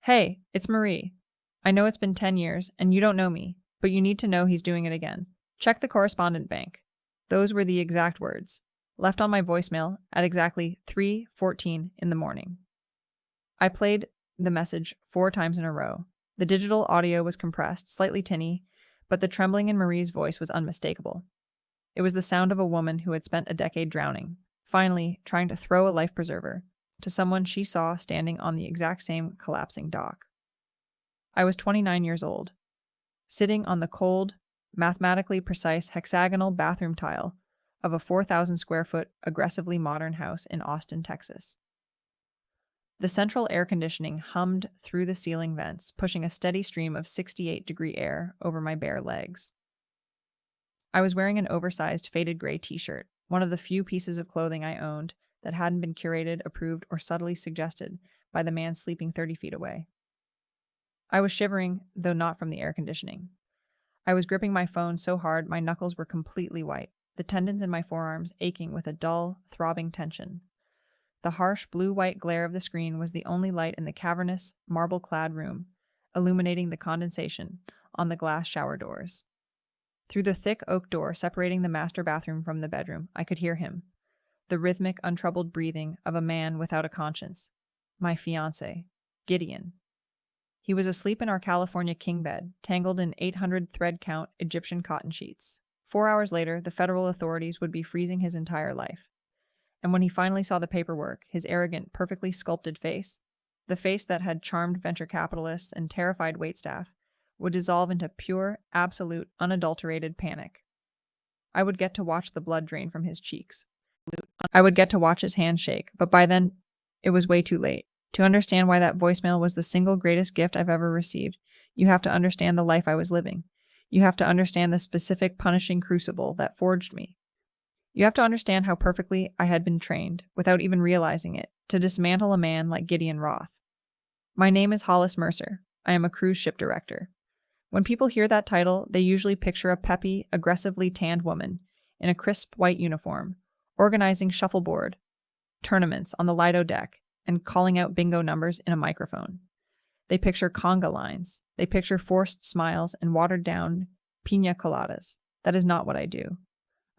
Hey, it's Marie. I know it's been 10 years, and you don't know me, but you need to know he's doing it again. Check the correspondent bank. Those were the exact words, left on my voicemail at exactly 3:14 in the morning. I played the message 4 times in a row. The digital audio was compressed, slightly tinny, but the trembling in Marie's voice was unmistakable. It was the sound of a woman who had spent a decade drowning, finally trying to throw a life preserver to someone she saw standing on the exact same collapsing dock. I was 29 years old, sitting on the cold, mathematically precise hexagonal bathroom tile of a 4,000 square foot aggressively modern house in Austin, Texas. The central air conditioning hummed through the ceiling vents, pushing a steady stream of 68-degree air over my bare legs. I was wearing an oversized faded gray t-shirt, one of the few pieces of clothing I owned that hadn't been curated, approved, or subtly suggested by the man sleeping 30 feet away. I was shivering, though not from the air conditioning. I was gripping my phone so hard my knuckles were completely white, the tendons in my forearms aching with a dull, throbbing tension. The harsh blue-white glare of the screen was the only light in the cavernous, marble-clad room, illuminating the condensation on the glass shower doors. Through the thick oak door separating the master bathroom from the bedroom, I could hear him, the rhythmic, untroubled breathing of a man without a conscience. My fiancé, Gideon. He was asleep in our California king bed, tangled in 800 thread-count Egyptian cotton sheets. 4 hours later, the federal authorities would be freezing his entire life. And when he finally saw the paperwork, his arrogant, perfectly sculpted face, the face that had charmed venture capitalists and terrified waitstaff, would dissolve into pure, absolute, unadulterated panic. I would get to watch the blood drain from his cheeks. I would get to watch his hand shake, but by then, it was way too late. To understand why that voicemail was the single greatest gift I've ever received, you have to understand the life I was living. You have to understand the specific punishing crucible that forged me. You have to understand how perfectly I had been trained, without even realizing it, to dismantle a man like Gideon Roth. My name is Hollis Mercer. I am a cruise ship director. When people hear that title, they usually picture a peppy, aggressively tanned woman in a crisp white uniform, organizing shuffleboard tournaments on the Lido deck and calling out bingo numbers in a microphone. They picture conga lines. They picture forced smiles and watered-down piña coladas. That is not what I do.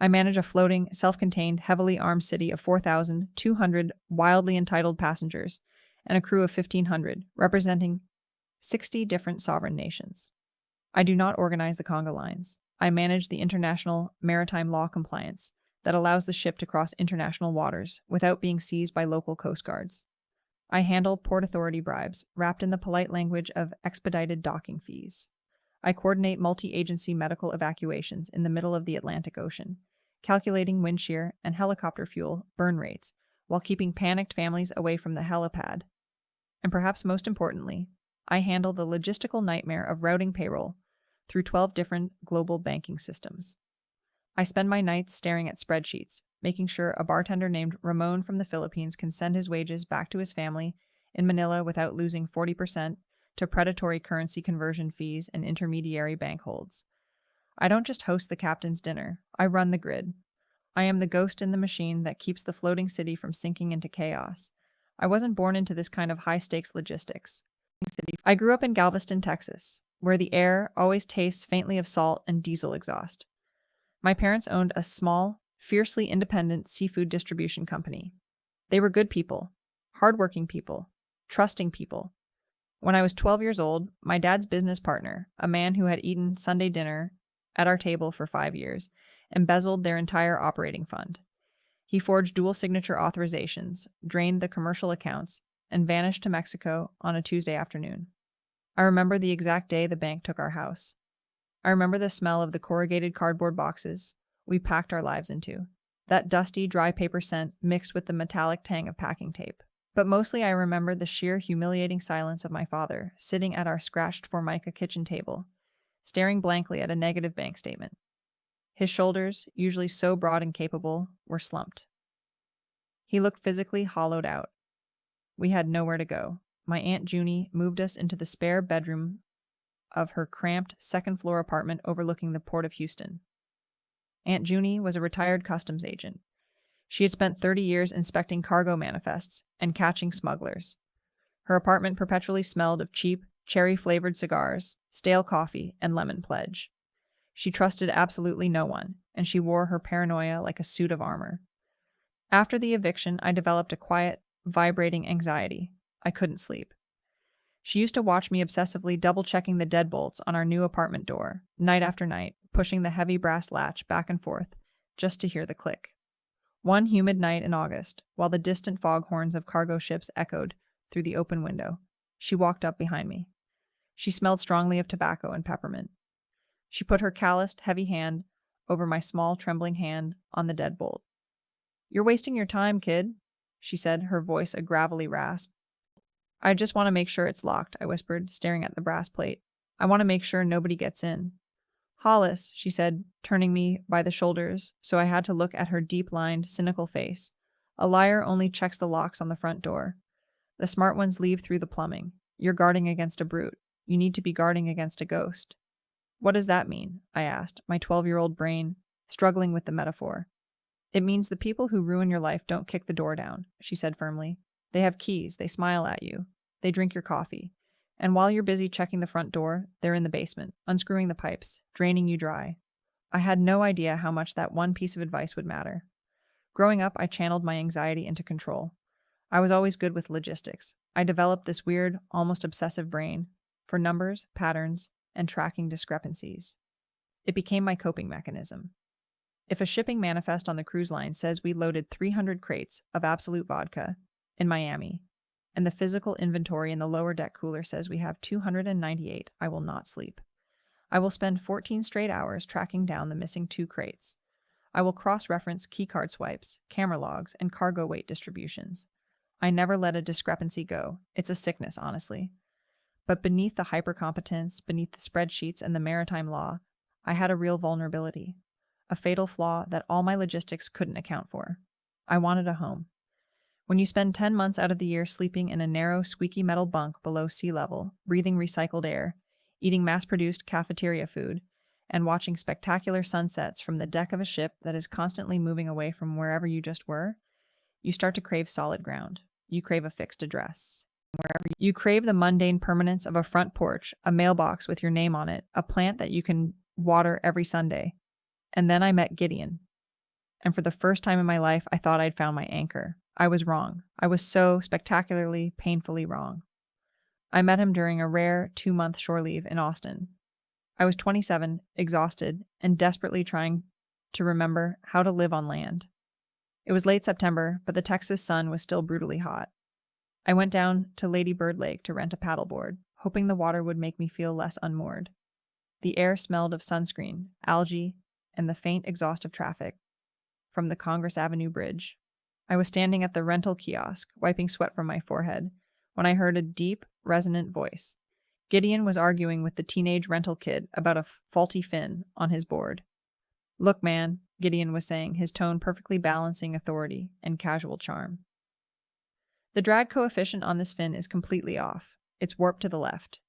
I manage a floating, self-contained, heavily armed city of 4,200 wildly entitled passengers and a crew of 1,500, representing 60 different sovereign nations. I do not organize the conga lines. I manage the international maritime law compliance that allows the ship to cross international waters without being seized by local coast guards. I handle port authority bribes, wrapped in the polite language of expedited docking fees. I coordinate multi-agency medical evacuations in the middle of the Atlantic Ocean, calculating wind shear and helicopter fuel burn rates while keeping panicked families away from the helipad. And perhaps most importantly, I handle the logistical nightmare of routing payroll through 12 different global banking systems. I spend my nights staring at spreadsheets, making sure a bartender named Ramon from the Philippines can send his wages back to his family in Manila without losing 40% to predatory currency conversion fees and intermediary bank holds. I don't just host the captain's dinner, I run the grid. I am the ghost in the machine that keeps the floating city from sinking into chaos. I wasn't born into this kind of high-stakes logistics. I grew up in Galveston, Texas, where the air always tastes faintly of salt and diesel exhaust. My parents owned a small, fiercely independent seafood distribution company. They were good people, hardworking people, trusting people. When I was 12 years old, my dad's business partner, a man who had eaten Sunday dinner at our table for 5 years, embezzled their entire operating fund. He forged dual signature authorizations, drained the commercial accounts, and vanished to Mexico on a Tuesday afternoon. I remember the exact day the bank took our house. I remember the smell of the corrugated cardboard boxes we packed our lives into, that dusty, dry paper scent mixed with the metallic tang of packing tape. But mostly I remember the sheer humiliating silence of my father, sitting at our scratched Formica kitchen table, staring blankly at a negative bank statement. His shoulders, usually so broad and capable, were slumped. He looked physically hollowed out. We had nowhere to go. My Aunt Junie moved us into the spare bedroom of her cramped second-floor apartment overlooking the Port of Houston. Aunt Junie was a retired customs agent. She had spent 30 years inspecting cargo manifests and catching smugglers. Her apartment perpetually smelled of cheap, cherry-flavored cigars, stale coffee, and lemon pledge. She trusted absolutely no one, and she wore her paranoia like a suit of armor. After the eviction, I developed a quiet, vibrating anxiety. I couldn't sleep. She used to watch me obsessively double-checking the deadbolts on our new apartment door, night after night, pushing the heavy brass latch back and forth, just to hear the click. One humid night in August, while the distant foghorns of cargo ships echoed through the open window, she walked up behind me. She smelled strongly of tobacco and peppermint. She put her calloused, heavy hand over my small, trembling hand on the deadbolt. "You're wasting your time, kid," she said, her voice a gravelly rasp. "I just want to make sure it's locked," I whispered, staring at the brass plate. "I want to make sure nobody gets in." "Hollis," she said, turning me by the shoulders, so I had to look at her deep-lined, cynical face. "A liar only checks the locks on the front door. The smart ones leave through the plumbing. You're guarding against a brute. You need to be guarding against a ghost." "What does that mean?" I asked, my 12-year-old brain struggling with the metaphor. "It means the people who ruin your life don't kick the door down," she said firmly. "They have keys, they smile at you, they drink your coffee. And while you're busy checking the front door, they're in the basement, unscrewing the pipes, draining you dry." I had no idea how much that one piece of advice would matter. Growing up, I channeled my anxiety into control. I was always good with logistics. I developed this weird, almost obsessive brain for numbers, patterns, and tracking discrepancies. It became my coping mechanism. If a shipping manifest on the cruise line says we loaded 300 crates of Absolute vodka in Miami, and the physical inventory in the lower deck cooler says we have 298, I will not sleep. I will spend 14 straight hours tracking down the missing 2 crates. I will cross-reference keycard swipes, camera logs, and cargo weight distributions. I never let a discrepancy go. It's a sickness, honestly. But beneath the hypercompetence, beneath the spreadsheets and the maritime law, I had a real vulnerability, a fatal flaw that all my logistics couldn't account for. I wanted a home. When you spend 10 months out of the year sleeping in a narrow, squeaky metal bunk below sea level, breathing recycled air, eating mass-produced cafeteria food, and watching spectacular sunsets from the deck of a ship that is constantly moving away from wherever you just were, you start to crave solid ground. You crave a fixed address. You crave the mundane permanence of a front porch, a mailbox with your name on it, a plant that you can water every Sunday. And then I met Gideon. And for the first time in my life, I thought I'd found my anchor. I was wrong. I was so spectacularly, painfully wrong. I met him during a rare 2-month shore leave in Austin. I was 27, exhausted, and desperately trying to remember how to live on land. It was late September, but the Texas sun was still brutally hot. I went down to Lady Bird Lake to rent a paddleboard, hoping the water would make me feel less unmoored. The air smelled of sunscreen, algae, and the faint exhaust of traffic from the Congress Avenue Bridge. I was standing at the rental kiosk, wiping sweat from my forehead, when I heard a deep, resonant voice. Gideon was arguing with the teenage rental kid about a faulty fin on his board. "Look, man," Gideon was saying, his tone perfectly balancing authority and casual charm. "The drag coefficient on this fin is completely off. It's warped to the left.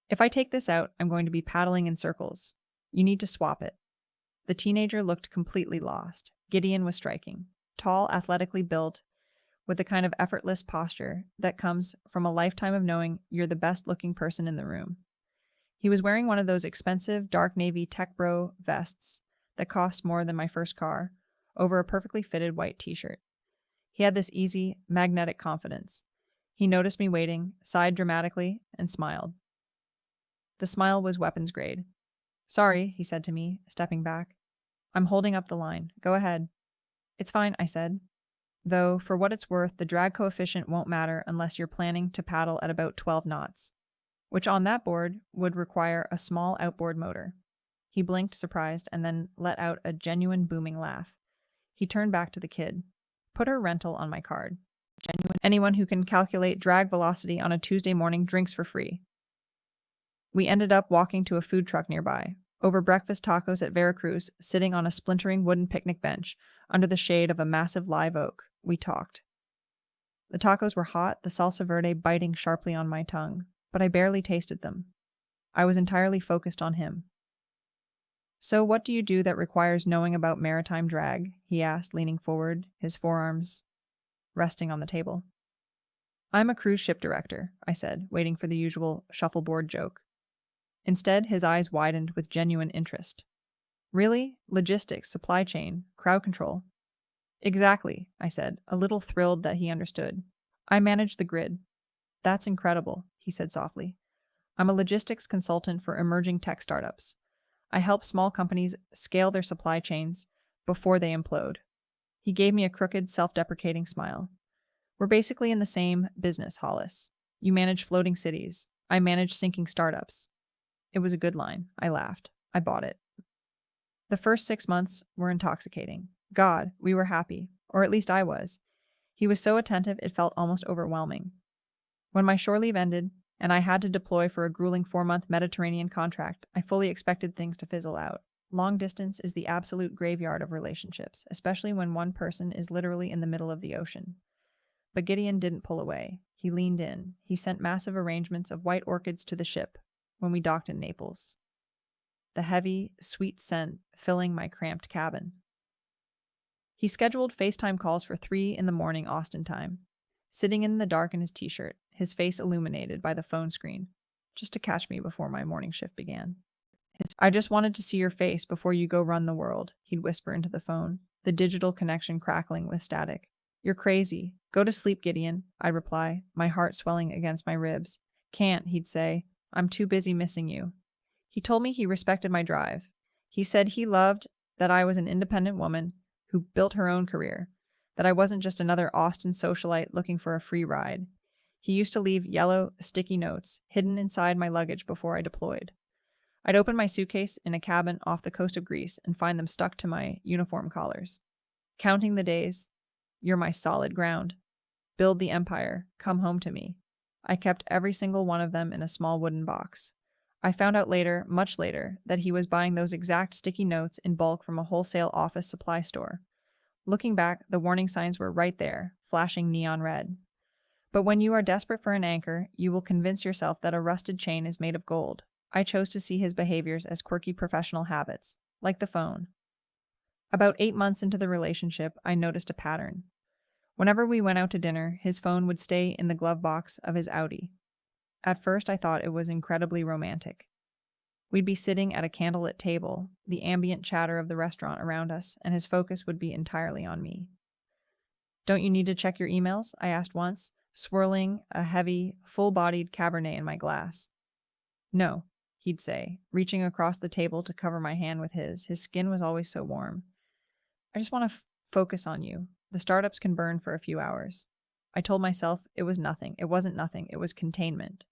If I take this out, I'm going to be paddling in circles. You need to swap it." The teenager looked completely lost. Gideon was striking. Tall, athletically built, with the kind of effortless posture that comes from a lifetime of knowing you're the best-looking person in the room. He was wearing one of those expensive dark navy tech bro vests that cost more than my first car, over a perfectly fitted white t-shirt. He had this easy, magnetic confidence. He noticed me waiting, sighed dramatically, and smiled. The smile was weapons grade. "Sorry," he said to me, stepping back. "I'm holding up the line. Go ahead." "It's fine," I said. "Though, for what it's worth, the drag coefficient won't matter unless you're planning to paddle at about 12 knots, which on that board would require a small outboard motor." He blinked, surprised, and then let out a genuine booming laugh. He turned back to the kid. "Put her rental on my card. Anyone who can calculate drag velocity on a Tuesday morning drinks for free." We ended up walking to a food truck nearby. Over breakfast tacos at Veracruz, sitting on a splintering wooden picnic bench under the shade of a massive live oak, we talked. The tacos were hot, the salsa verde biting sharply on my tongue, but I barely tasted them. I was entirely focused on him. "So what do you do that requires knowing about maritime drag?" he asked, leaning forward, his forearms resting on the table. I'm a cruise ship director, I said, waiting for the usual shuffleboard joke. Instead, his eyes widened with genuine interest. Really? Logistics, supply chain, crowd control? Exactly, I said, a little thrilled that he understood. I manage the grid. That's incredible, he said softly. I'm a logistics consultant for emerging tech startups. I help small companies scale their supply chains before they implode. He gave me a crooked, self-deprecating smile. We're basically in the same business, Hollis. You manage floating cities. I manage sinking startups. It was a good line. I laughed. I bought it. The first 6 months were intoxicating. God, we were happy. Or at least I was. He was so attentive it felt almost overwhelming. When my shore leave ended, and I had to deploy for a grueling 4-month Mediterranean contract, I fully expected things to fizzle out. Long distance is the absolute graveyard of relationships, especially when one person is literally in the middle of the ocean. But Gideon didn't pull away. He leaned in. He sent massive arrangements of white orchids to the ship when we docked in Naples. The heavy, sweet scent filling my cramped cabin. He scheduled FaceTime calls for 3 a.m. Austin time, sitting in the dark in his t-shirt, his face illuminated by the phone screen, just to catch me before my morning shift began. I just wanted to see your face before you go run the world, he'd whisper into the phone, the digital connection crackling with static. You're crazy. Go to sleep, Gideon, I'd reply, my heart swelling against my ribs. Can't, he'd say. I'm too busy missing you. He told me he respected my drive. He said he loved that I was an independent woman who built her own career, that I wasn't just another Austin socialite looking for a free ride. He used to leave yellow, sticky notes hidden inside my luggage before I deployed. I'd open my suitcase in a cabin off the coast of Greece and find them stuck to my uniform collars. Counting the days, you're my solid ground. Build the empire. Come home to me. I kept every single one of them in a small wooden box. I found out later, much later, that he was buying those exact sticky notes in bulk from a wholesale office supply store. Looking back, the warning signs were right there, flashing neon red. But when you are desperate for an anchor, you will convince yourself that a rusted chain is made of gold. I chose to see his behaviors as quirky professional habits, like the phone. About 8 months into the relationship, I noticed a pattern. Whenever we went out to dinner, his phone would stay in the glove box of his Audi. At first, I thought it was incredibly romantic. We'd be sitting at a candlelit table, the ambient chatter of the restaurant around us, and his focus would be entirely on me. Don't you need to check your emails? I asked once, swirling a heavy, full-bodied Cabernet in my glass. No, he'd say, reaching across the table to cover my hand with his. His skin was always so warm. I just want to focus on you. The startups can burn for a few hours. I told myself it was nothing. It wasn't nothing. It was containment.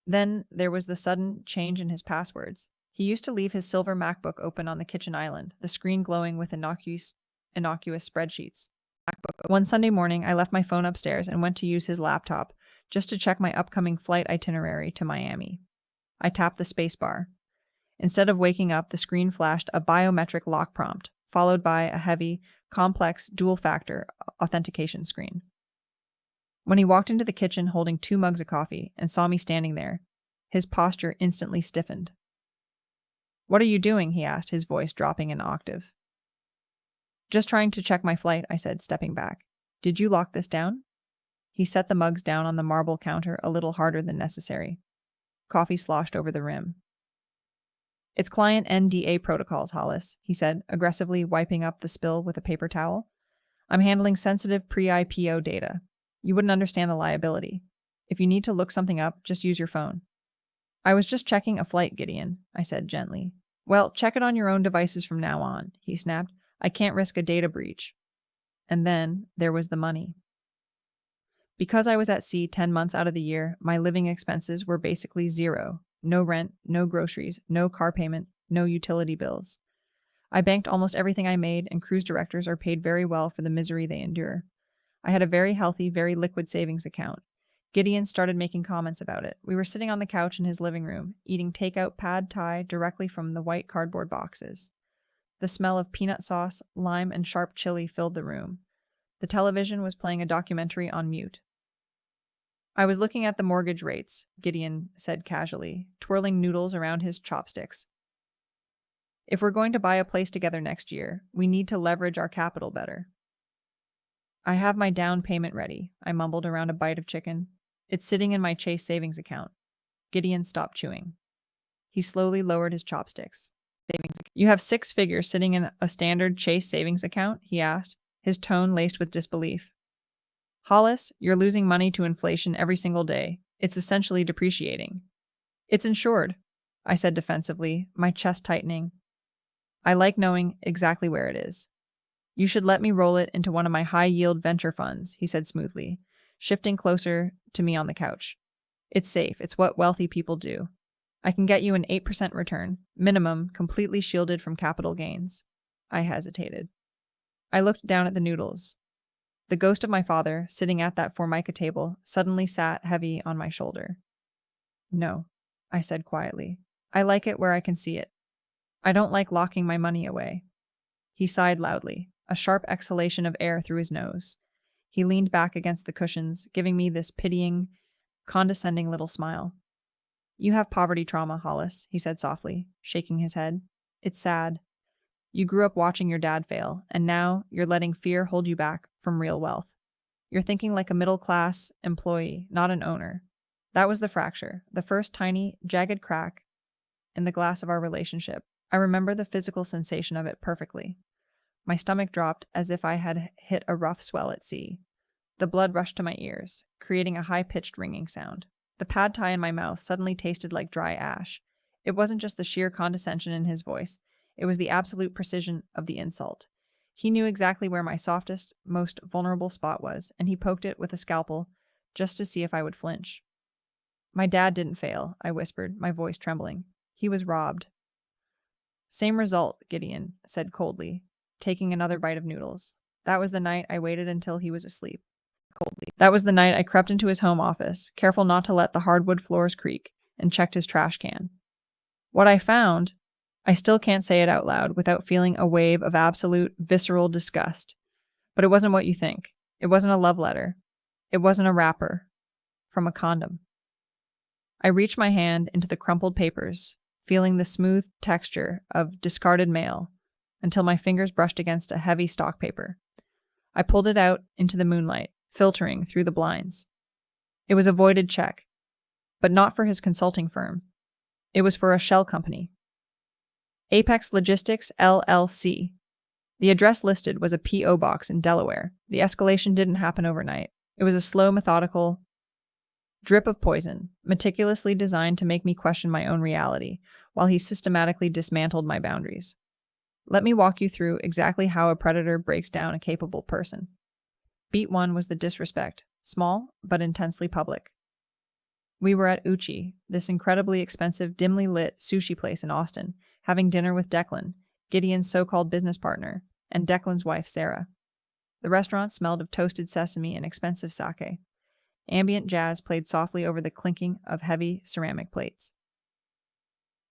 Then there was the sudden change in his passwords. He used to leave his silver MacBook open on the kitchen island, the screen glowing with innocuous spreadsheets. One Sunday morning, I left my phone upstairs and went to use his laptop just to check my upcoming flight itinerary to Miami. I tapped the spacebar. Instead of waking up, the screen flashed a biometric lock prompt, followed by a heavy, complex dual-factor authentication screen. When he walked into the kitchen holding 2 mugs of coffee and saw me standing there, his posture instantly stiffened. "What are you doing?" he asked, his voice dropping an octave. "Just trying to check my flight," I said, stepping back. "Did you lock this down?" He set the mugs down on the marble counter a little harder than necessary. Coffee sloshed over the rim. "It's client NDA protocols, Hollis," he said, aggressively wiping up the spill with a paper towel. "I'm handling sensitive pre-IPO data. You wouldn't understand the liability. If you need to look something up, just use your phone." "I was just checking a flight, Gideon," I said gently. "Well, check it on your own devices from now on," he snapped. "I can't risk a data breach." And then there was the money. Because I was at sea 10 months out of the year, my living expenses were basically zero. No rent, no groceries, no car payment, no utility bills. I banked almost everything I made, and cruise directors are paid very well for the misery they endure. I had a very healthy, very liquid savings account. Gideon started making comments about it. We were sitting on the couch in his living room, eating takeout pad thai directly from the white cardboard boxes. The smell of peanut sauce, lime, and sharp chili filled the room. The television was playing a documentary on mute. "I was looking at the mortgage rates," Gideon said casually, twirling noodles around his chopsticks. "If we're going to buy a place together next year, we need to leverage our capital better." I have my down payment ready, I mumbled around a bite of chicken. It's sitting in my Chase savings account. Gideon stopped chewing. He slowly lowered his chopsticks. You have 6 figures sitting in a standard Chase savings account? He asked, his tone laced with disbelief. Hollis, you're losing money to inflation every single day. It's essentially depreciating. It's insured, I said defensively, my chest tightening. I like knowing exactly where it is. You should let me roll it into one of my high-yield venture funds, he said smoothly, shifting closer to me on the couch. It's safe. It's what wealthy people do. I can get you an 8% return, minimum, completely shielded from capital gains. I hesitated. I looked down at the noodles. The ghost of my father, sitting at that Formica table, suddenly sat heavy on my shoulder. No, I said quietly. I like it where I can see it. I don't like locking my money away. He sighed loudly, a sharp exhalation of air through his nose. He leaned back against the cushions, giving me this pitying, condescending little smile. You have poverty trauma, Hollis, he said softly, shaking his head. It's sad. You grew up watching your dad fail, and now you're letting fear hold you back from real wealth. You're thinking like a middle-class employee, not an owner. That was the fracture, the first tiny, jagged crack in the glass of our relationship. I remember the physical sensation of it perfectly. My stomach dropped as if I had hit a rough swell at sea. The blood rushed to my ears, creating a high-pitched ringing sound. The pad thai in my mouth suddenly tasted like dry ash. It wasn't just the sheer condescension in his voice. It was the absolute precision of the insult. He knew exactly where my softest, most vulnerable spot was, and he poked it with a scalpel just to see if I would flinch. My dad didn't fail, I whispered, my voice trembling. He was robbed. Same result, Gideon said coldly, taking another bite of noodles. That was the night I waited until he was asleep. That was the night I crept into his home office, careful not to let the hardwood floors creak, and checked his trash can. What I found, I still can't say it out loud without feeling a wave of absolute, visceral disgust. But it wasn't what you think. It wasn't a love letter. It wasn't a wrapper. From a condom. I reached my hand into the crumpled papers, feeling the smooth texture of discarded mail, until my fingers brushed against a heavy stock paper. I pulled it out into the moonlight, filtering through the blinds. It was a voided check, but not for his consulting firm. It was for a shell company. Apex Logistics, LLC. The address listed was a P.O. box in Delaware. The escalation didn't happen overnight. It was a slow, methodical drip of poison, meticulously designed to make me question my own reality, while he systematically dismantled my boundaries. Let me walk you through exactly how a predator breaks down a capable person. Beat 1 was the disrespect, small but intensely public. We were at Uchi, this incredibly expensive, dimly lit sushi place in Austin, having dinner with Declan, Gideon's so-called business partner, and Declan's wife, Sarah. The restaurant smelled of toasted sesame and expensive sake. Ambient jazz played softly over the clinking of heavy ceramic plates.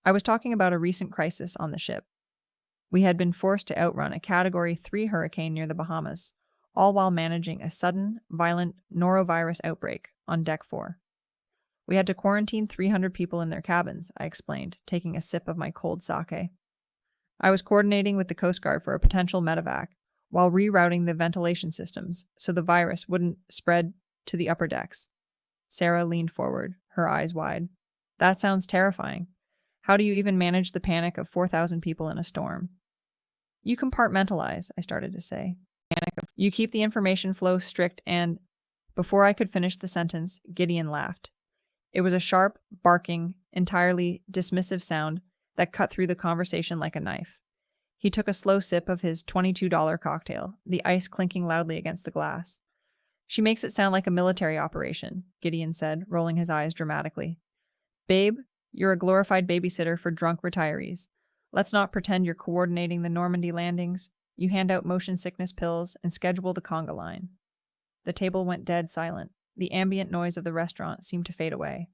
I was talking about a recent crisis on the ship. We had been forced to outrun a Category 3 hurricane near the Bahamas, all while managing a sudden, violent norovirus outbreak on Deck 4. We had to quarantine 300 people in their cabins, I explained, taking a sip of my cold sake. I was coordinating with the Coast Guard for a potential medevac, while rerouting the ventilation systems so the virus wouldn't spread to the upper decks. Sarah leaned forward, her eyes wide. That sounds terrifying. How do you even manage the panic of 4,000 people in a storm? You compartmentalize, I started to say. You keep the information flow strict and... Before I could finish the sentence, Gideon laughed. It was a sharp, barking, entirely dismissive sound that cut through the conversation like a knife. He took a slow sip of his $22 cocktail, the ice clinking loudly against the glass. She makes it sound like a military operation, Gideon said, rolling his eyes dramatically. Babe, you're a glorified babysitter for drunk retirees. Let's not pretend you're coordinating the Normandy landings. You hand out motion sickness pills and schedule the conga line. The table went dead silent. The ambient noise of the restaurant seemed to fade away.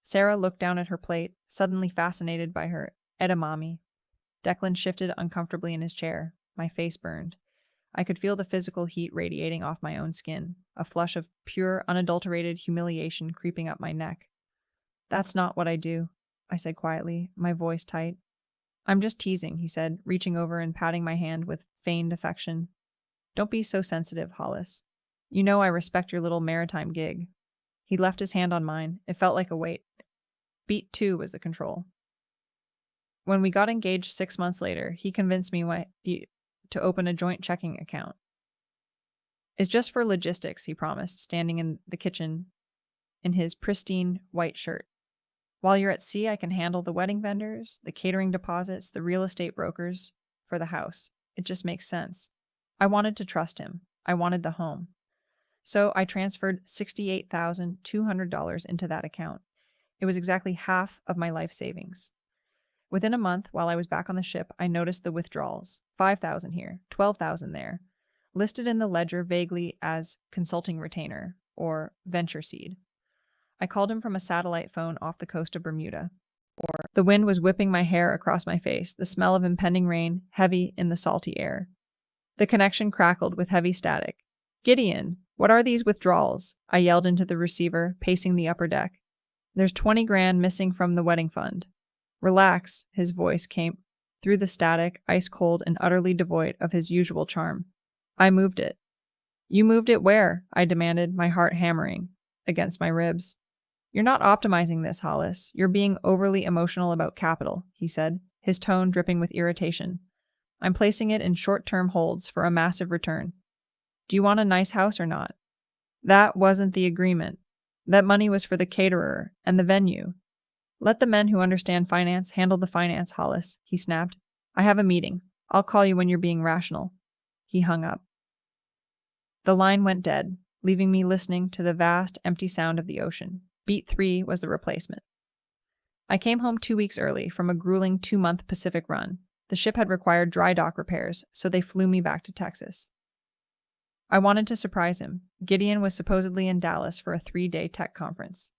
Sarah looked down at her plate, suddenly fascinated by her edamame. Declan shifted uncomfortably in his chair. My face burned. I could feel the physical heat radiating off my own skin, a flush of pure, unadulterated humiliation creeping up my neck. That's not what I do, I said quietly, my voice tight. I'm just teasing, he said, reaching over and patting my hand with feigned affection. Don't be so sensitive, Hollis. You know I respect your little maritime gig. He left his hand on mine. It felt like a weight. Beat 2 was the control. When we got engaged 6 months later, he convinced me to open a joint checking account. It's just for logistics, he promised, standing in the kitchen in his pristine white shirt. While you're at sea, I can handle the wedding vendors, the catering deposits, the real estate brokers for the house. It just makes sense. I wanted to trust him. I wanted the home. So I transferred $68,200 into that account. It was exactly half of my life savings. Within a month, while I was back on the ship, I noticed the withdrawals. $5,000 here, $12,000 there, listed in the ledger vaguely as consulting retainer or venture seed. I called him from a satellite phone off the coast of Bermuda. The wind was whipping my hair across my face, the smell of impending rain heavy in the salty air. The connection crackled with heavy static. "Gideon, what are these withdrawals?" I yelled into the receiver, pacing the upper deck. "There's 20 grand missing from the wedding fund." "Relax," his voice came through the static, ice cold and utterly devoid of his usual charm. "I moved it." "You moved it where?" I demanded, my heart hammering against my ribs. "You're not optimizing this, Hollis. You're being overly emotional about capital," he said, his tone dripping with irritation. "I'm placing it in short-term holds for a massive return. Do you want a nice house or not?" "That wasn't the agreement. That money was for the caterer and the venue." "Let the men who understand finance handle the finance, Hollis," he snapped. "I have a meeting. I'll call you when you're being rational." He hung up. The line went dead, leaving me listening to the vast, empty sound of the ocean. Beat 3 was the replacement. I came home 2 weeks early from a grueling 2-month Pacific run. The ship had required dry dock repairs, so they flew me back to Texas. I wanted to surprise him. Gideon was supposedly in Dallas for a 3-day tech conference.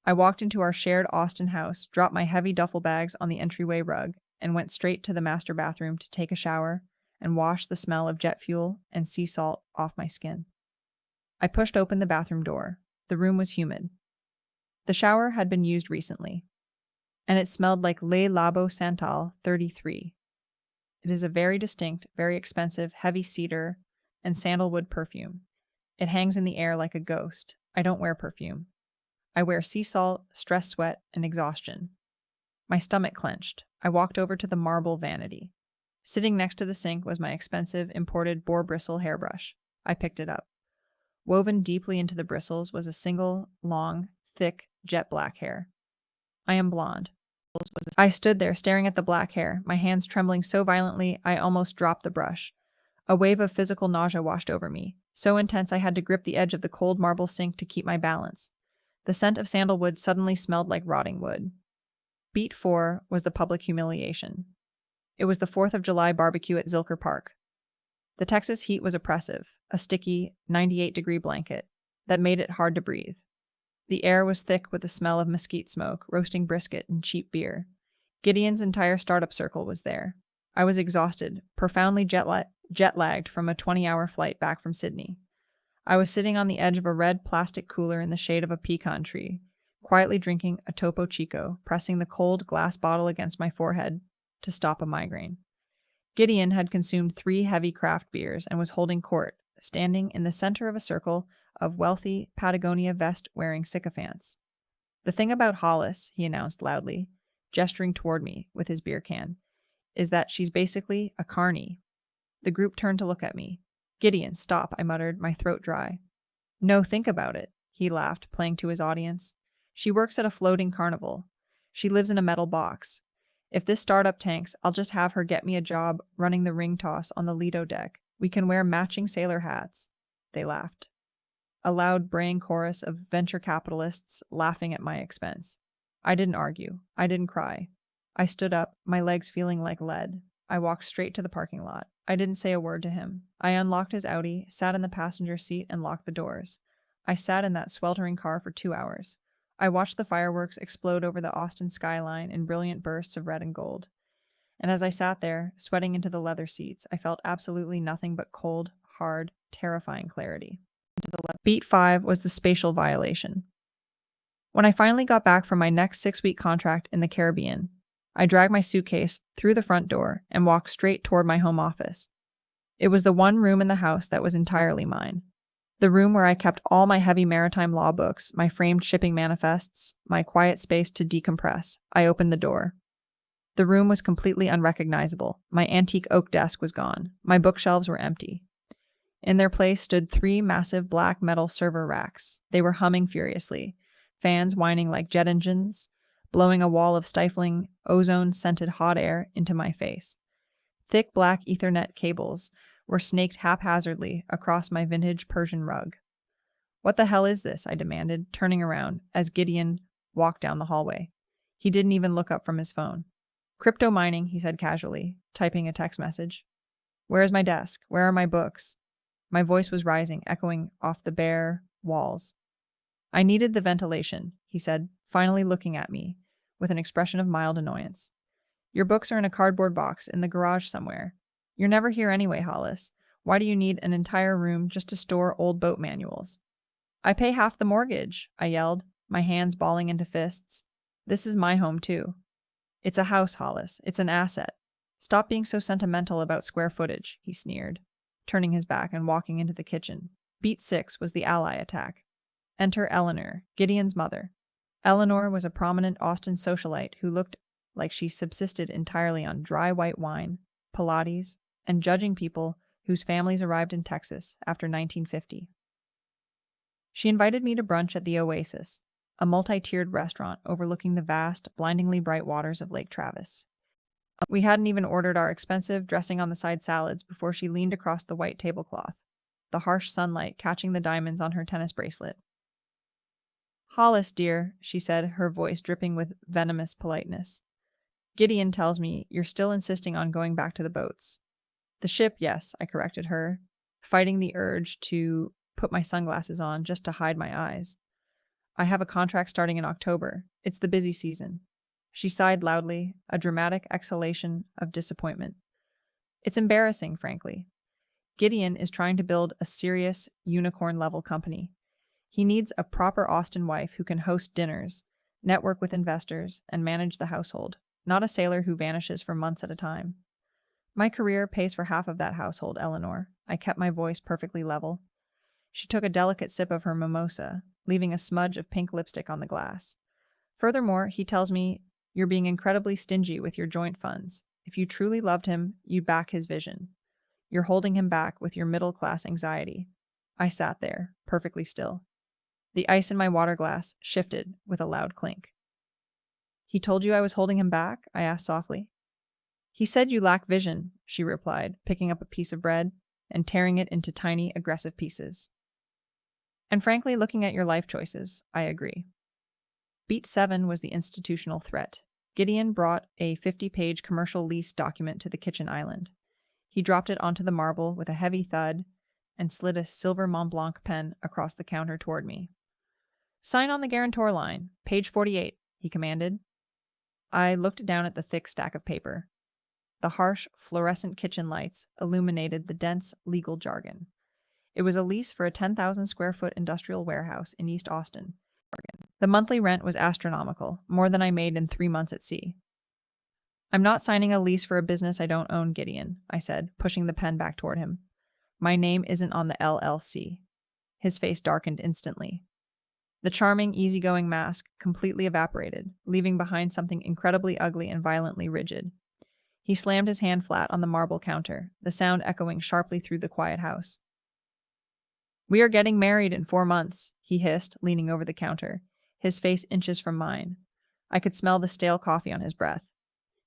I walked into our shared Austin house, dropped my heavy duffel bags on the entryway rug, and went straight to the master bathroom to take a shower and wash the smell of jet fuel and sea salt off my skin. I pushed open the bathroom door. The room was humid. The shower had been used recently, and it smelled like Le Labo Santal 33. It is a very distinct, very expensive, heavy cedar and sandalwood perfume. It hangs in the air like a ghost. I don't wear perfume. I wear sea salt, stress sweat, and exhaustion. My stomach clenched. I walked over to the marble vanity. Sitting next to the sink was my expensive, imported boar bristle hairbrush. I picked it up. Woven deeply into the bristles was a single, long, thick, jet black hair. I am blonde. I stood there staring at the black hair, my hands trembling so violently I almost dropped the brush. A wave of physical nausea washed over me, so intense I had to grip the edge of the cold marble sink to keep my balance. The scent of sandalwood suddenly smelled like rotting wood. Beat 4 was the public humiliation. It was the 4th of July barbecue at Zilker Park. The Texas heat was oppressive, a sticky, 98-degree blanket that made it hard to breathe. The air was thick with the smell of mesquite smoke, roasting brisket, and cheap beer. Gideon's entire startup circle was there. I was exhausted, profoundly jet-lagged from a 20-hour flight back from Sydney. I was sitting on the edge of a red plastic cooler in the shade of a pecan tree, quietly drinking a Topo Chico, pressing the cold glass bottle against my forehead to stop a migraine. Gideon had consumed 3 heavy craft beers and was holding court, standing in the center of a circle of wealthy Patagonia vest-wearing sycophants. "The thing about Hollis," he announced loudly, gesturing toward me with his beer can, "is that she's basically a carny." The group turned to look at me. "Gideon, stop," I muttered, my throat dry. "No, think about it," he laughed, playing to his audience. "She works at a floating carnival. She lives in a metal box. If this startup tanks, I'll just have her get me a job running the ring toss on the Lido deck. We can wear matching sailor hats." They laughed. A loud braying chorus of venture capitalists laughing at my expense. I didn't argue. I didn't cry. I stood up, my legs feeling like lead. I walked straight to the parking lot. I didn't say a word to him. I unlocked his Audi, sat in the passenger seat, and locked the doors. I sat in that sweltering car for 2 hours. I watched the fireworks explode over the Austin skyline in brilliant bursts of red and gold. And as I sat there, sweating into the leather seats, I felt absolutely nothing but cold, hard, terrifying clarity. Beat 5 was the spatial violation. When I finally got back from my next 6-week contract in the Caribbean, I dragged my suitcase through the front door and walked straight toward my home office. It was the one room in the house that was entirely mine. The room where I kept all my heavy maritime law books, my framed shipping manifests, my quiet space to decompress. I opened the door. The room was completely unrecognizable. My antique oak desk was gone. My bookshelves were empty. In their place stood 3 massive black metal server racks. They were humming furiously, fans whining like jet engines, blowing a wall of stifling, ozone-scented hot air into my face. Thick black Ethernet cables were snaked haphazardly across my vintage Persian rug. "What the hell is this?" I demanded, turning around as Gideon walked down the hallway. He didn't even look up from his phone. "Crypto mining," he said casually, typing a text message. "Where is my desk? Where are my books?" My voice was rising, echoing off the bare walls. "I needed the ventilation," he said, finally looking at me with an expression of mild annoyance. "Your books are in a cardboard box in the garage somewhere. You're never here anyway, Hollis. Why do you need an entire room just to store old boat manuals?" "I pay half the mortgage," I yelled, my hands balling into fists. "This is my home, too." "It's a house, Hollis. It's an asset. Stop being so sentimental about square footage," he sneered, turning his back and walking into the kitchen. Beat 6 was the ally attack. Enter Eleanor, Gideon's mother. Eleanor was a prominent Austin socialite who looked like she subsisted entirely on dry white wine, Pilates, and judging people whose families arrived in Texas after 1950. She invited me to brunch at the Oasis, a multi-tiered restaurant overlooking the vast, blindingly bright waters of Lake Travis. We hadn't even ordered our expensive dressing-on-the-side salads before she leaned across the white tablecloth, the harsh sunlight catching the diamonds on her tennis bracelet. "Hollis, dear," she said, her voice dripping with venomous politeness. "Gideon tells me you're still insisting on going back to the boats." "The ship, yes," I corrected her, fighting the urge to put my sunglasses on just to hide my eyes. "I have a contract starting in October. It's the busy season." She sighed loudly, a dramatic exhalation of disappointment. "It's embarrassing, frankly. Gideon is trying to build a serious, unicorn-level company. He needs a proper Austin wife who can host dinners, network with investors, and manage the household, not a sailor who vanishes for months at a time. My career pays for half of that household, Eleanor." I kept my voice perfectly level. She took a delicate sip of her mimosa, leaving a smudge of pink lipstick on the glass. "Furthermore, he tells me you're being incredibly stingy with your joint funds. If you truly loved him, you'd back his vision. You're holding him back with your middle-class anxiety." I sat there, perfectly still. The ice in my water glass shifted with a loud clink. "He told you I was holding him back?" I asked softly. "He said you lack vision," she replied, picking up a piece of bread and tearing it into tiny, aggressive pieces. "And frankly, looking at your life choices, I agree." Beat 7 was the institutional threat. Gideon brought a 50-page commercial lease document to the kitchen island. He dropped it onto the marble with a heavy thud and slid a silver Mont Blanc pen across the counter toward me. "Sign on the guarantor line, page 48, he commanded. I looked down at the thick stack of paper. The harsh, fluorescent kitchen lights illuminated the dense legal jargon. It was a lease for a 10,000-square-foot industrial warehouse in East Austin. The monthly rent was astronomical, more than I made in 3 months at sea. "I'm not signing a lease for a business I don't own, Gideon," I said, pushing the pen back toward him. "My name isn't on the LLC." His face darkened instantly. The charming, easygoing mask completely evaporated, leaving behind something incredibly ugly and violently rigid. He slammed his hand flat on the marble counter, the sound echoing sharply through the quiet house. "We are getting married in 4 months, he hissed, leaning over the counter, his face inches from mine. I could smell the stale coffee on his breath.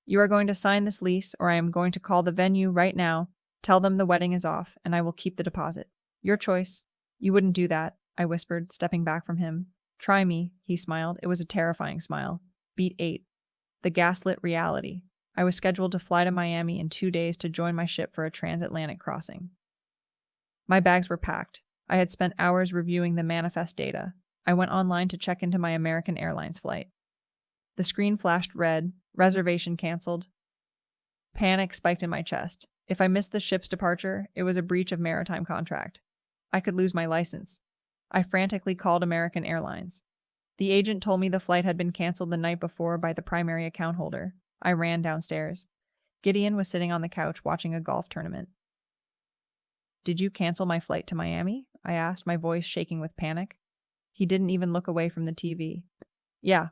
"You are going to sign this lease, or I am going to call the venue right now, tell them the wedding is off, and I will keep the deposit. Your choice." "You wouldn't do that," I whispered, stepping back from him. "Try me," he smiled. It was a terrifying smile. Beat 8. The gaslit reality. I was scheduled to fly to Miami in 2 days to join my ship for a transatlantic crossing. My bags were packed. I had spent hours reviewing the manifest data. I went online to check into my American Airlines flight. The screen flashed red, reservation canceled. Panic spiked in my chest. If I missed the ship's departure, it was a breach of maritime contract. I could lose my license. I frantically called American Airlines. The agent told me the flight had been canceled the night before by the primary account holder. I ran downstairs. Gideon was sitting on the couch watching a golf tournament. "Did you cancel my flight to Miami?" I asked, my voice shaking with panic. He didn't even look away from the TV. Yeah.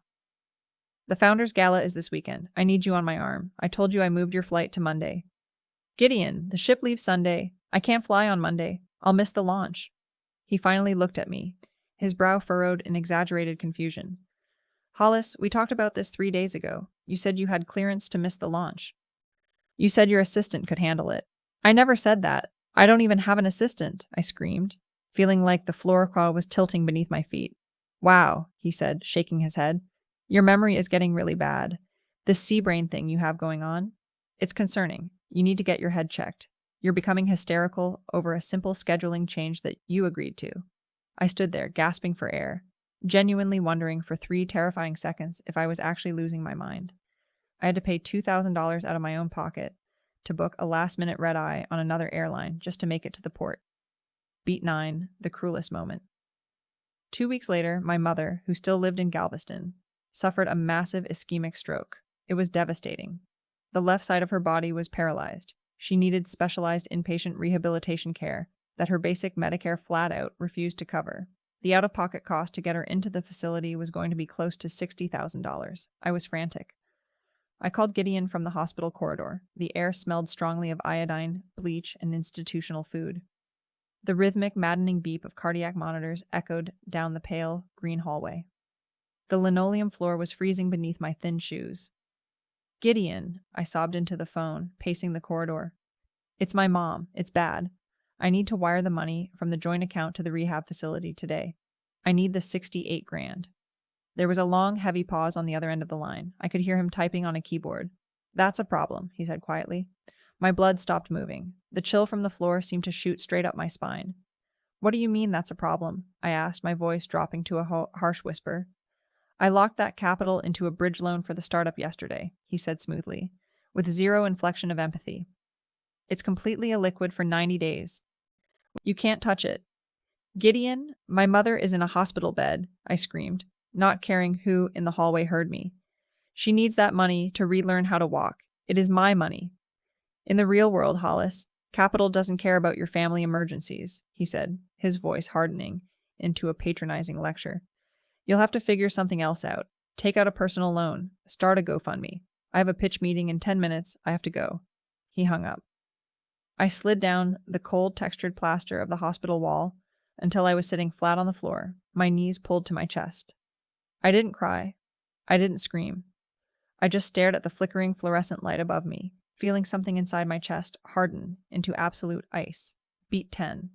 The Founders Gala is this weekend. I need you on my arm. I told you I moved your flight to Monday. Gideon, the ship leaves Sunday. I can't fly on Monday. I'll miss the launch. He finally looked at me, his brow furrowed in exaggerated confusion. Hollis, we talked about this 3 days ago. You said you had clearance to miss the launch. You said your assistant could handle it. I never said that. I don't even have an assistant, I screamed, feeling like the floor was tilting beneath my feet. Wow, he said, shaking his head. Your memory is getting really bad. This sea brain thing you have going on, it's concerning. You need to get your head checked. You're becoming hysterical over a simple scheduling change that you agreed to. I stood there, gasping for air, genuinely wondering for 3 terrifying seconds if I was actually losing my mind. I had to pay $2,000 out of my own pocket to book a last-minute red-eye on another airline just to make it to the port. Beat 9, the cruelest moment. 2 weeks later, my mother, who still lived in Galveston, suffered a massive ischemic stroke. It was devastating. The left side of her body was paralyzed. She needed specialized inpatient rehabilitation care that her basic Medicare flat-out refused to cover. The out-of-pocket cost to get her into the facility was going to be close to $60,000. I was frantic. I called Gideon from the hospital corridor. The air smelled strongly of iodine, bleach, and institutional food. The rhythmic, maddening beep of cardiac monitors echoed down the pale, green hallway. The linoleum floor was freezing beneath my thin shoes. Gideon, I sobbed into the phone, pacing the corridor. It's my mom. It's bad. I need to wire the money from the joint account to the rehab facility today. I need the $68,000. There was a long, heavy pause on the other end of the line. I could hear him typing on a keyboard. That's a problem, he said quietly. My blood stopped moving. The chill from the floor seemed to shoot straight up my spine. What do you mean that's a problem? I asked, my voice dropping to a harsh whisper. I locked that capital into a bridge loan for the startup yesterday, he said smoothly, with zero inflection of empathy. It's completely illiquid for 90 days. You can't touch it. Gideon, my mother is in a hospital bed, I screamed, not caring who in the hallway heard me. She needs that money to relearn how to walk. It is my money. In the real world, Hollis, capital doesn't care about your family emergencies, he said, his voice hardening into a patronizing lecture. You'll have to figure something else out. Take out a personal loan. Start a GoFundMe. I have a pitch meeting in 10 minutes. I have to go. He hung up. I slid down the cold, textured plaster of the hospital wall until I was sitting flat on the floor, my knees pulled to my chest. I didn't cry. I didn't scream. I just stared at the flickering fluorescent light above me, feeling something inside my chest harden into absolute ice. Beat 10.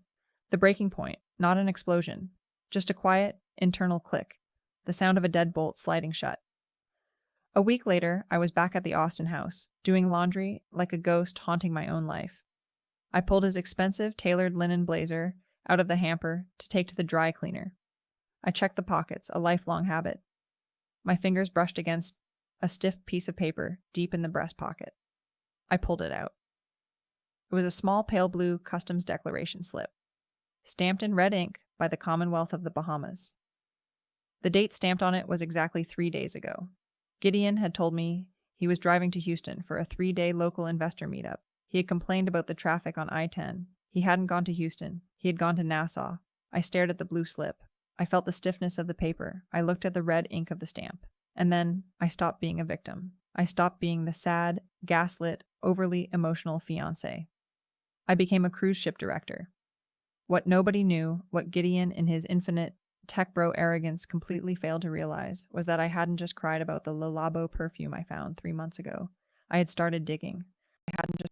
The breaking point, not an explosion. Just a quiet, internal click. The sound of a deadbolt sliding shut. A week later, I was back at the Austin house, doing laundry like a ghost haunting my own life. I pulled his expensive, tailored linen blazer out of the hamper to take to the dry cleaner. I checked the pockets, a lifelong habit. My fingers brushed against a stiff piece of paper deep in the breast pocket. I pulled it out. It was a small pale blue customs declaration slip, stamped in red ink by the Commonwealth of the Bahamas. The date stamped on it was exactly 3 days ago. Gideon had told me he was driving to Houston for a 3-day local investor meetup. He had complained about the traffic on I-10. He hadn't gone to Houston. He had gone to Nassau. I stared at the blue slip. I felt the stiffness of the paper. I looked at the red ink of the stamp. And then I stopped being a victim. I stopped being the sad, gaslit, overly emotional fiancé. I became a cruise ship director. What nobody knew, what Gideon in his infinite tech bro arrogance completely failed to realize, was that I hadn't just cried about the Le Labo perfume I found 3 months ago. I had started digging.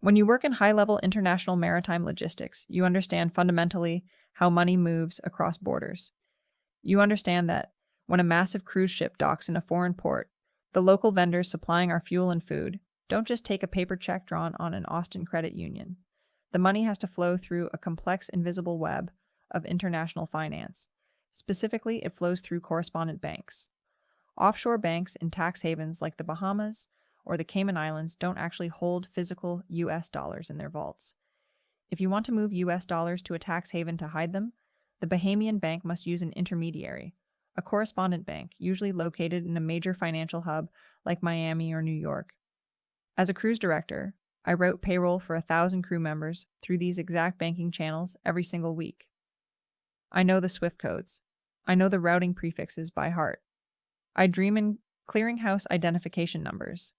When you work in high-level international maritime logistics, you understand fundamentally how money moves across borders. You understand that when a massive cruise ship docks in a foreign port, the local vendors supplying our fuel and food don't just take a paper check drawn on an Austin credit union. The money has to flow through a complex invisible web of international finance. Specifically, it flows through correspondent banks. Offshore banks in tax havens like the Bahamas or the Cayman Islands don't actually hold physical U.S. dollars in their vaults. If you want to move U.S. dollars to a tax haven to hide them, the Bahamian bank must use an intermediary, a correspondent bank, usually located in a major financial hub like Miami or New York. As a cruise director, I wrote payroll for 1,000 crew members through these exact banking channels every single week. I know the Swift codes. I know the routing prefixes by heart. I dream in clearinghouse identification numbers.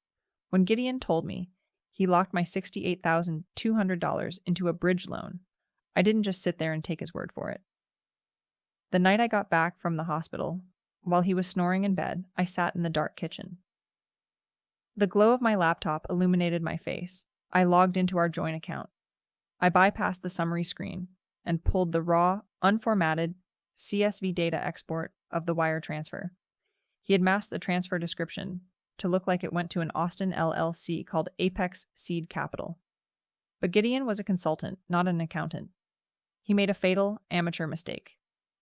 When Gideon told me he locked my $68,200 into a bridge loan, I didn't just sit there and take his word for it. The night I got back from the hospital, while he was snoring in bed, I sat in the dark kitchen. The glow of my laptop illuminated my face. I logged into our joint account. I bypassed the summary screen and pulled the raw, unformatted CSV data export of the wire transfer. He had masked the transfer description to look like it went to an Austin LLC called Apex Seed Capital. But Gideon was a consultant, not an accountant. He made a fatal, amateur mistake.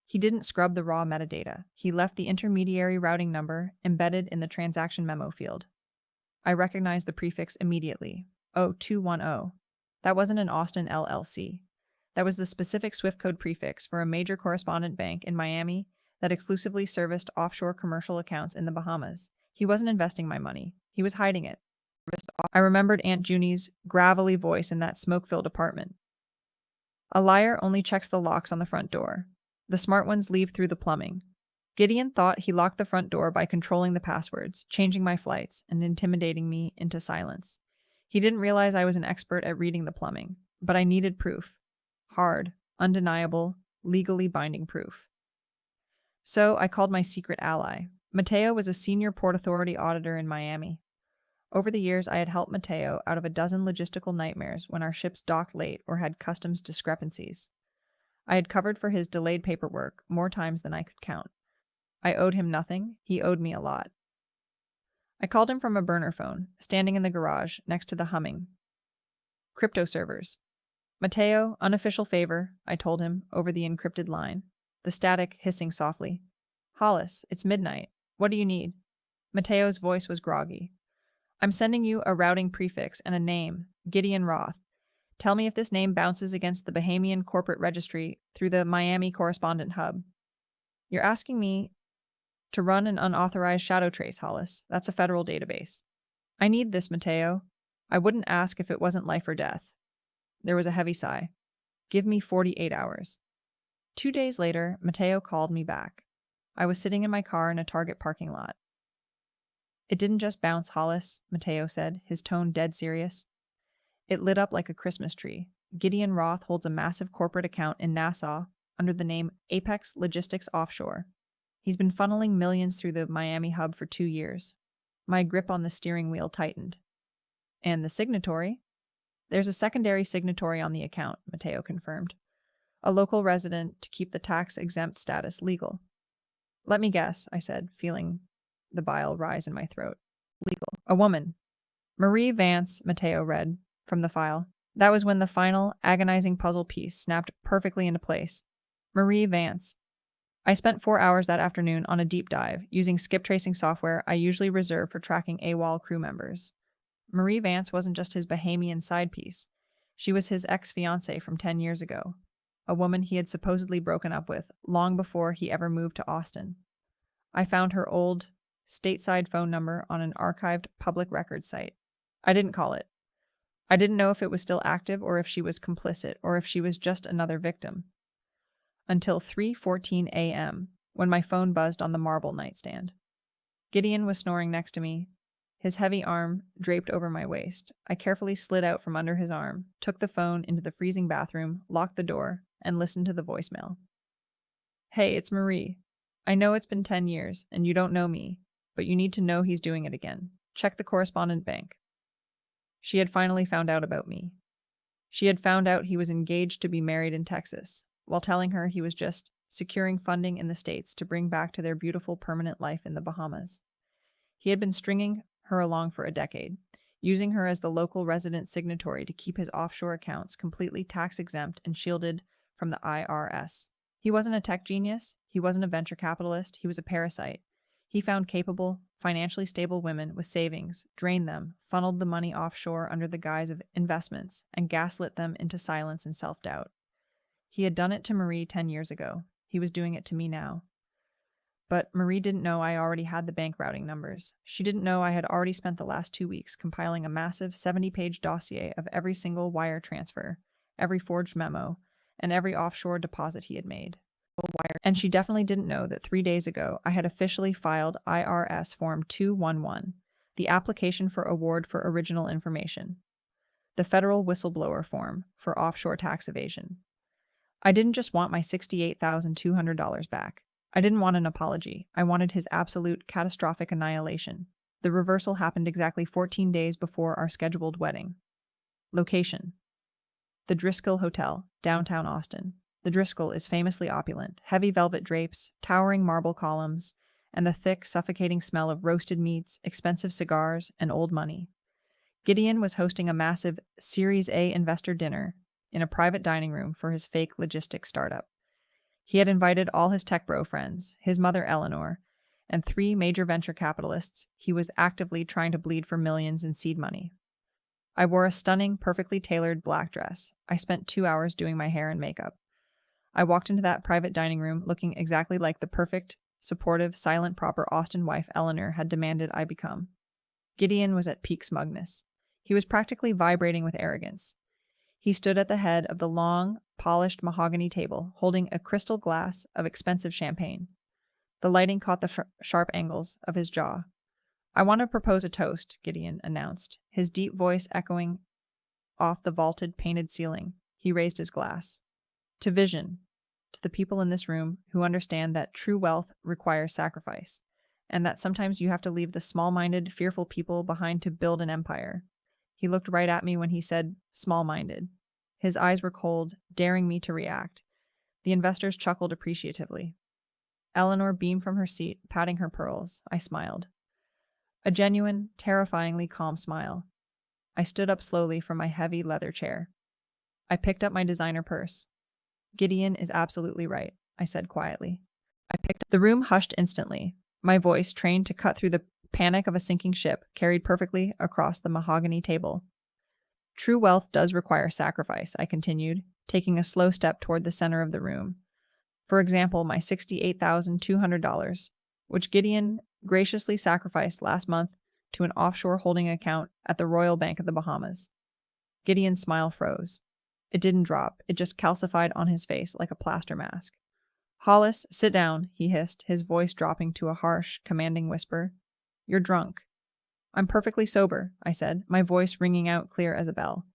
He didn't scrub the raw metadata. He left the intermediary routing number embedded in the transaction memo field. I recognized the prefix immediately. 0210. That wasn't an Austin LLC. That was the specific Swift code prefix for a major correspondent bank in Miami that exclusively serviced offshore commercial accounts in the Bahamas. He wasn't investing my money. He was hiding it. I remembered Aunt Junie's gravelly voice in that smoke-filled apartment. A liar only checks the locks on the front door. The smart ones leave through the plumbing. Gideon thought he locked the front door by controlling the passwords, changing my flights, and intimidating me into silence. He didn't realize I was an expert at reading the plumbing, but I needed proof. Hard, undeniable, legally binding proof. So I called my secret ally. Mateo was a senior Port Authority auditor in Miami. Over the years, I had helped Mateo out of a dozen logistical nightmares when our ships docked late or had customs discrepancies. I had covered for his delayed paperwork more times than I could count. I owed him nothing, he owed me a lot. I called him from a burner phone, standing in the garage next to the humming crypto servers. Mateo, unofficial favor, I told him over the encrypted line, the static hissing softly. Hollis, it's midnight. What do you need? Mateo's voice was groggy. I'm sending you a routing prefix and a name, Gideon Roth. Tell me if this name bounces against the Bahamian corporate registry through the Miami correspondent hub. You're asking me to run an unauthorized shadow trace, Hollis. That's a federal database. I need this, Mateo. I wouldn't ask if it wasn't life or death. There was a heavy sigh. Give me 48 hours. 2 days later, Mateo called me back. I was sitting in my car in a Target parking lot. It didn't just bounce, Hollis, Mateo said, his tone dead serious. It lit up like a Christmas tree. Gideon Roth holds a massive corporate account in Nassau under the name Apex Logistics Offshore. He's been funneling millions through the Miami hub for 2 years. My grip on the steering wheel tightened. And the signatory? There's a secondary signatory on the account, Mateo confirmed. A local resident to keep the tax-exempt status legal. Let me guess, I said, feeling the bile rise in my throat. Legal. A woman. Marie Vance, Mateo read from the file. That was when the final, agonizing puzzle piece snapped perfectly into place. Marie Vance. I spent 4 hours that afternoon on a deep dive, using skip tracing software I usually reserve for tracking AWOL crew members. Marie Vance wasn't just his Bahamian side piece. She was his ex-fiancé from 10 years ago, a woman he had supposedly broken up with long before he ever moved to Austin. I found her old, stateside phone number on an archived public records site. I didn't call it. I didn't know if it was still active or if she was complicit or if she was just another victim. Until 3:14 a.m., when my phone buzzed on the marble nightstand. Gideon was snoring next to me, his heavy arm draped over my waist. I carefully slid out from under his arm, took the phone into the freezing bathroom, locked the door, and listened to the voicemail. Hey, it's Marie. I know it's been 10 years, and you don't know me, but you need to know he's doing it again. Check the correspondent bank. She had finally found out about me. She had found out he was engaged to be married in Texas, while telling her he was just securing funding in the States to bring back to their beautiful permanent life in the Bahamas. He had been stringing her along for a decade, using her as the local resident signatory to keep his offshore accounts completely tax-exempt and shielded from the IRS. He wasn't a tech genius, he wasn't a venture capitalist, he was a parasite. He found capable, financially stable women with savings, drained them, funneled the money offshore under the guise of investments, and gaslit them into silence and self-doubt. He had done it to Marie 10 years ago. He was doing it to me now. But Marie didn't know I already had the bank routing numbers. She didn't know I had already spent the last 2 weeks compiling a massive 70-page dossier of every single wire transfer, every forged memo, and every offshore deposit he had made. wire, and she definitely didn't know that 3 days ago I had officially filed IRS Form 211, the application for award for original information, the federal whistleblower form for offshore tax evasion. I didn't just want my $68,200 back. I didn't want an apology. I wanted his absolute catastrophic annihilation. The reversal happened exactly 14 days before our scheduled wedding. Location: the Driscoll Hotel, downtown Austin. The Driscoll is famously opulent, heavy velvet drapes, towering marble columns, and the thick, suffocating smell of roasted meats, expensive cigars, and old money. Gideon was hosting a massive Series A investor dinner in a private dining room for his fake logistics startup. He had invited all his tech bro friends, his mother Eleanor, and 3 major venture capitalists he was actively trying to bleed for millions in seed money. I wore a stunning, perfectly tailored black dress. I spent 2 hours doing my hair and makeup. I walked into that private dining room looking exactly like the perfect, supportive, silent, proper Austin wife Eleanor had demanded I become. Gideon was at peak smugness. He was practically vibrating with arrogance. He stood at the head of the long, polished mahogany table, holding a crystal glass of expensive champagne. The lighting caught the sharp angles of his jaw. "I want to propose a toast," Gideon announced, his deep voice echoing off the vaulted, painted ceiling. He raised his glass. "To vision, to the people in this room who understand that true wealth requires sacrifice, and that sometimes you have to leave the small-minded, fearful people behind to build an empire." He looked right at me when he said small-minded. His eyes were cold, daring me to react. The investors chuckled appreciatively. Eleanor beamed from her seat, patting her pearls. I smiled. A genuine, terrifyingly calm smile. I stood up slowly from my heavy leather chair. I picked up my designer purse. "Gideon is absolutely right," I said quietly. The room hushed instantly. My voice, trained to cut through the panic of a sinking ship, carried perfectly across the mahogany table. "True wealth does require sacrifice," I continued, taking a slow step toward the center of the room. "For example, my $68,200, which Gideon graciously sacrificed last month to an offshore holding account at the Royal Bank of the Bahamas." Gideon's smile froze. It didn't drop. It just calcified on his face like a plaster mask. "Hollis, sit down," he hissed, his voice dropping to a harsh, commanding whisper. "You're drunk." "I'm perfectly sober," I said, my voice ringing out clear as a bell.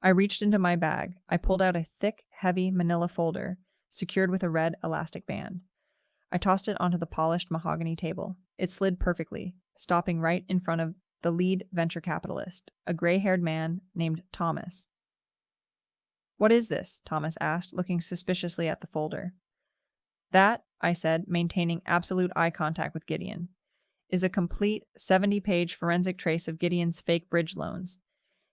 I reached into my bag. I pulled out a thick, heavy manila folder, secured with a red elastic band. I tossed it onto the polished mahogany table. It slid perfectly, stopping right in front of the lead venture capitalist, a gray-haired man named Thomas. "What is this?" Thomas asked, looking suspiciously at the folder. "That," I said, maintaining absolute eye contact with Gideon, "is a complete 70-page forensic trace of Gideon's fake bridge loans.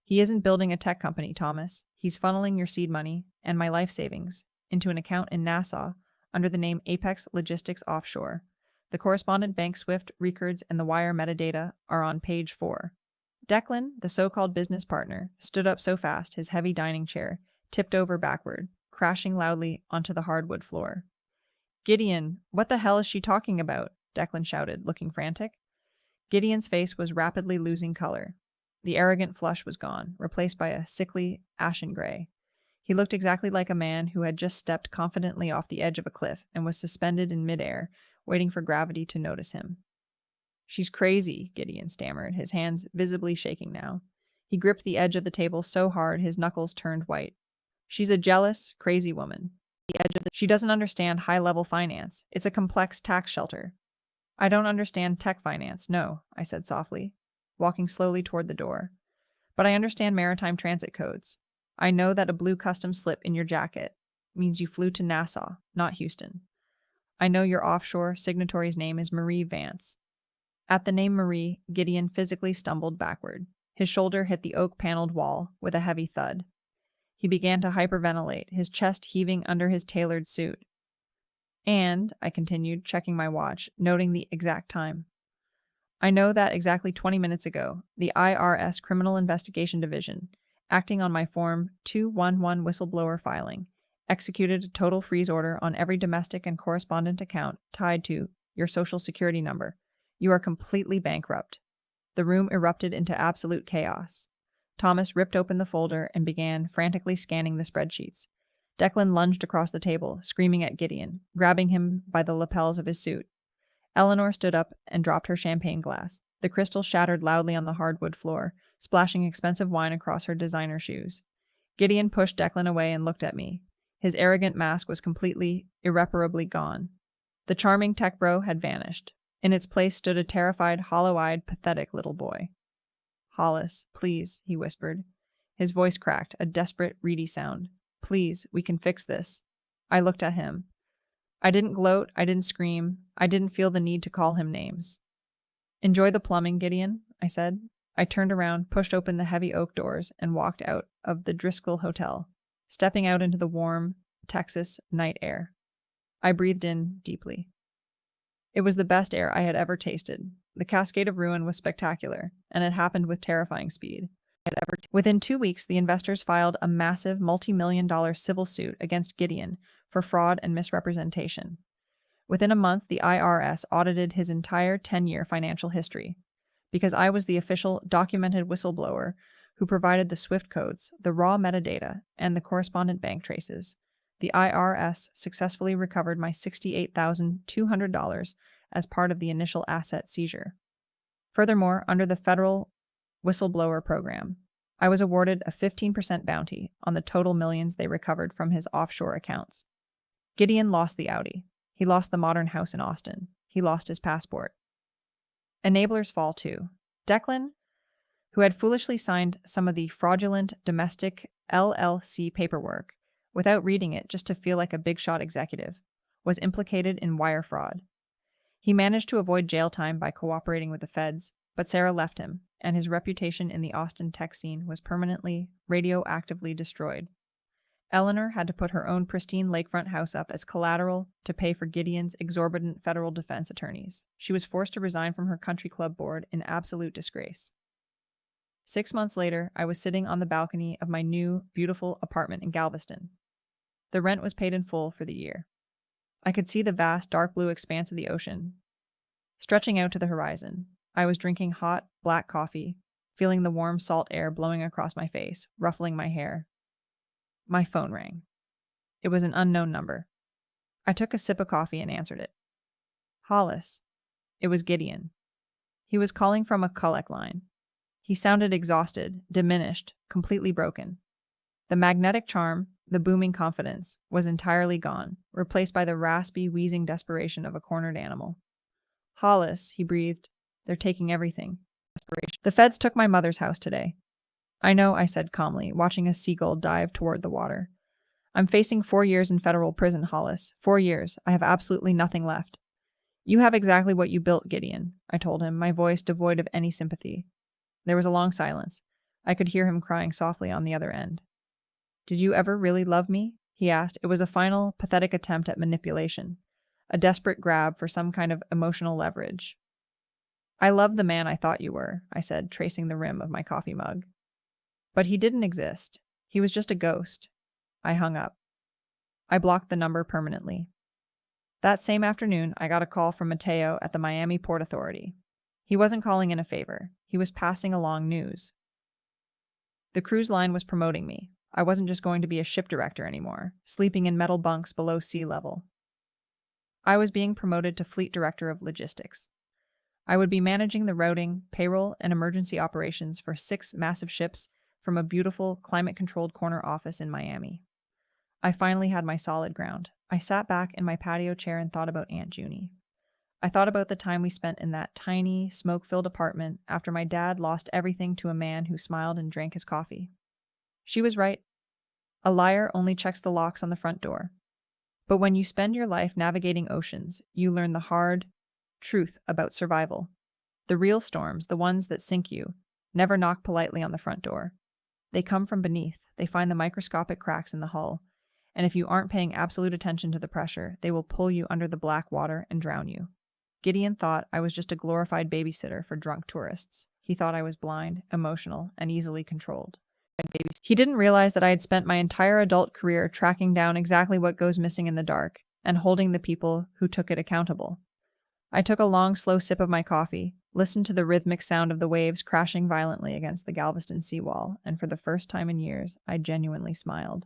He isn't building a tech company, Thomas. He's funneling your seed money, and my life savings, into an account in Nassau under the name Apex Logistics Offshore. The correspondent bank SWIFT records and the wire metadata are on page 4. Declan, the so-called business partner, stood up so fast his heavy dining chair tipped over backward, crashing loudly onto the hardwood floor. "Gideon, what the hell is she talking about?" Declan shouted, looking frantic. Gideon's face was rapidly losing color. The arrogant flush was gone, replaced by a sickly, ashen gray. He looked exactly like a man who had just stepped confidently off the edge of a cliff and was suspended in midair, waiting for gravity to notice him. "She's crazy," Gideon stammered, his hands visibly shaking now. He gripped the edge of the table so hard his knuckles turned white. "She's a jealous, crazy woman. She doesn't understand high-level finance. It's a complex tax shelter." "I don't understand tech finance, no," I said softly, walking slowly toward the door. "But I understand maritime transit codes. I know that a blue custom slip in your jacket means you flew to Nassau, not Houston. I know your offshore signatory's name is Marie Vance." At the name Marie, Gideon physically stumbled backward. His shoulder hit the oak-paneled wall with a heavy thud. He began to hyperventilate, his chest heaving under his tailored suit. "And," I continued, checking my watch, noting the exact time, "I know that exactly 20 minutes ago, the IRS Criminal Investigation Division, acting on my Form 211 whistleblower filing, executed a total freeze order on every domestic and correspondent account tied to your social security number. You are completely bankrupt." The room erupted into absolute chaos. Thomas ripped open the folder and began frantically scanning the spreadsheets. Declan lunged across the table, screaming at Gideon, grabbing him by the lapels of his suit. Eleanor stood up and dropped her champagne glass. The crystal shattered loudly on the hardwood floor, splashing expensive wine across her designer shoes. Gideon pushed Declan away and looked at me. His arrogant mask was completely, irreparably gone. The charming tech bro had vanished. In its place stood a terrified, hollow-eyed, pathetic little boy. "Hollis, please," he whispered. His voice cracked, a desperate, reedy sound. "Please, we can fix this." I looked at him. I didn't gloat, I didn't scream, I didn't feel the need to call him names. "Enjoy the plumbing, Gideon," I said. I turned around, pushed open the heavy oak doors, and walked out of the Driscoll Hotel, stepping out into the warm Texas night air. I breathed in deeply. It was the best air I had ever tasted. The cascade of ruin was spectacular, and it happened with terrifying speed. Within 2 weeks, the investors filed a massive multi-million-dollar civil suit against Gideon for fraud and misrepresentation. Within a month, the IRS audited his entire 10-year financial history. Because I was the official documented whistleblower who provided the SWIFT codes, the raw metadata, and the correspondent bank traces, the IRS successfully recovered my $68,200 as part of the initial asset seizure. Furthermore, under the federal whistleblower program, I was awarded a 15% bounty on the total millions they recovered from his offshore accounts. Gideon lost the Audi. He lost the modern house in Austin. He lost his passport. Enablers fall too. Declan, who had foolishly signed some of the fraudulent domestic LLC paperwork without reading it just to feel like a big-shot executive, was implicated in wire fraud. He managed to avoid jail time by cooperating with the feds, but Sarah left him, and his reputation in the Austin tech scene was permanently, radioactively destroyed. Eleanor had to put her own pristine lakefront house up as collateral to pay for Gideon's exorbitant federal defense attorneys. She was forced to resign from her country club board in absolute disgrace. 6 months later, I was sitting on the balcony of my new, beautiful apartment in Galveston. The rent was paid in full for the year. I could see the vast, dark blue expanse of the ocean, stretching out to the horizon. I was drinking hot, black coffee, feeling the warm salt air blowing across my face, ruffling my hair. My phone rang. It was an unknown number. I took a sip of coffee and answered it. Hollis. It was Gideon. He was calling from a collect line. He sounded exhausted, diminished, completely broken. The magnetic charm, the booming confidence, was entirely gone, replaced by the raspy, wheezing desperation of a cornered animal. Hollis, he breathed. They're taking everything. The feds took my mother's house today. I know, I said calmly, watching a seagull dive toward the water. I'm facing 4 years in federal prison, Hollis. 4 years. I have absolutely nothing left. You have exactly what you built, Gideon, I told him, my voice devoid of any sympathy. There was a long silence. I could hear him crying softly on the other end. Did you ever really love me? He asked. It was a final, pathetic attempt at manipulation, a desperate grab for some kind of emotional leverage. I loved the man I thought you were, I said, tracing the rim of my coffee mug. But he didn't exist. He was just a ghost. I hung up. I blocked the number permanently. That same afternoon, I got a call from Mateo at the Miami Port Authority. He wasn't calling in a favor. He was passing along news. The cruise line was promoting me. I wasn't just going to be a ship director anymore, sleeping in metal bunks below sea level. I was being promoted to fleet director of logistics. I would be managing the routing, payroll, and emergency operations for 6 massive ships from a beautiful, climate-controlled corner office in Miami. I finally had my solid ground. I sat back in my patio chair and thought about Aunt Junie. I thought about the time we spent in that tiny, smoke-filled apartment after my dad lost everything to a man who smiled and drank his coffee. She was right. A liar only checks the locks on the front door. But when you spend your life navigating oceans, you learn the hard truth about survival. The real storms, the ones that sink you, never knock politely on the front door. They come from beneath. They find the microscopic cracks in the hull. And if you aren't paying absolute attention to the pressure, they will pull you under the black water and drown you. Gideon thought I was just a glorified babysitter for drunk tourists. He thought I was blind, emotional, and easily controlled. He didn't realize that I had spent my entire adult career tracking down exactly what goes missing in the dark and holding the people who took it accountable. I took a long, slow sip of my coffee, listened to the rhythmic sound of the waves crashing violently against the Galveston seawall, and for the first time in years, I genuinely smiled.